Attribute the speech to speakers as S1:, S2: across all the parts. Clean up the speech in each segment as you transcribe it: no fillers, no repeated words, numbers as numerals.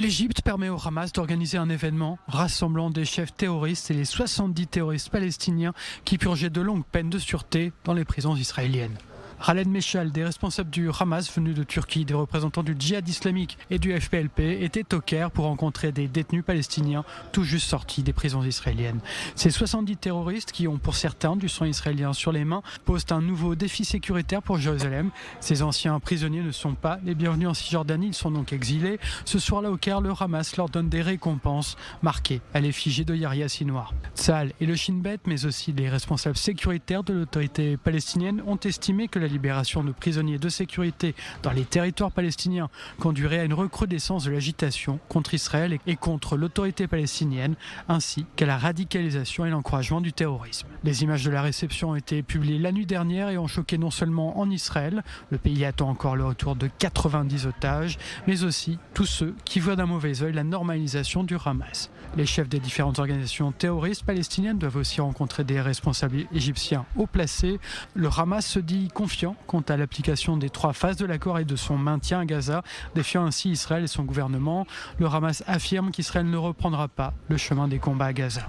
S1: L'Égypte permet au Hamas d'organiser un événement rassemblant des chefs terroristes et les 70 terroristes palestiniens qui purgeaient de longues peines de sûreté dans les prisons israéliennes. Khaled Meshal, des responsables du Hamas venus de Turquie, des représentants du djihad islamique et du FPLP étaient au Caire pour rencontrer des détenus palestiniens tout juste sortis des prisons israéliennes. Ces 70 terroristes, qui ont pour certains du sang israélien sur les mains, posent un nouveau défi sécuritaire pour Jérusalem. Ces anciens prisonniers ne sont pas les bienvenus en Cisjordanie, ils sont donc exilés. Ce soir-là au Caire, le Hamas leur donne des récompenses marquées à l'effigie de Yahya Sinwar. Tzahal et le Shin Bet, mais aussi les responsables sécuritaires de l'autorité palestinienne, ont estimé que la libération de prisonniers de sécurité dans les territoires palestiniens conduirait à une recrudescence de l'agitation contre Israël et contre l'autorité palestinienne, ainsi qu'à la radicalisation et l'encouragement du terrorisme. Les images de la réception ont été publiées la nuit dernière et ont choqué non seulement en Israël, le pays attend encore le retour de 90 otages, mais aussi tous ceux qui voient d'un mauvais œil la normalisation du Hamas. Les chefs des différentes organisations terroristes palestiniennes doivent aussi rencontrer des responsables égyptiens haut placés. Le Hamas se dit confiant quant à l'application des 3 phases de l'accord et de son maintien à Gaza, défiant ainsi Israël et son gouvernement. Le Hamas affirme qu'Israël ne reprendra pas le chemin des combats à Gaza.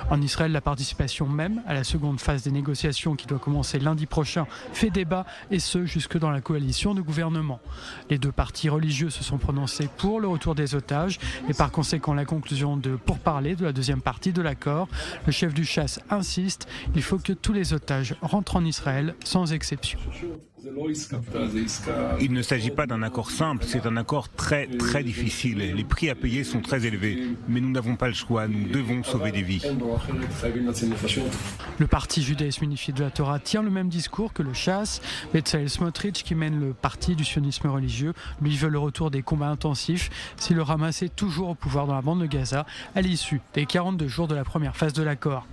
S1: En Israël, la participation même à la seconde phase des négociations qui doit commencer lundi prochain fait débat, et ce jusque dans la coalition de gouvernement. Les 2 partis religieux se sont prononcés pour le retour des otages et par conséquent la conclusion de pourparlers de la deuxième partie de l'accord. Le chef du Chasse insiste, il faut que tous les otages rentrent en Israël sans exception.
S2: Il ne s'agit pas d'un accord simple, c'est un accord très difficile. Les prix à payer sont très élevés, mais nous n'avons pas le choix, nous devons sauver des vies.
S1: Le parti judaïsme unifié de la Torah tient le même discours que le Chasse. Bezalel Smotrich, qui mène le parti du sionisme religieux, lui veut le retour des combats intensifs si le Hamas est toujours au pouvoir dans la bande de Gaza à l'issue des 42 jours de la première phase de l'accord.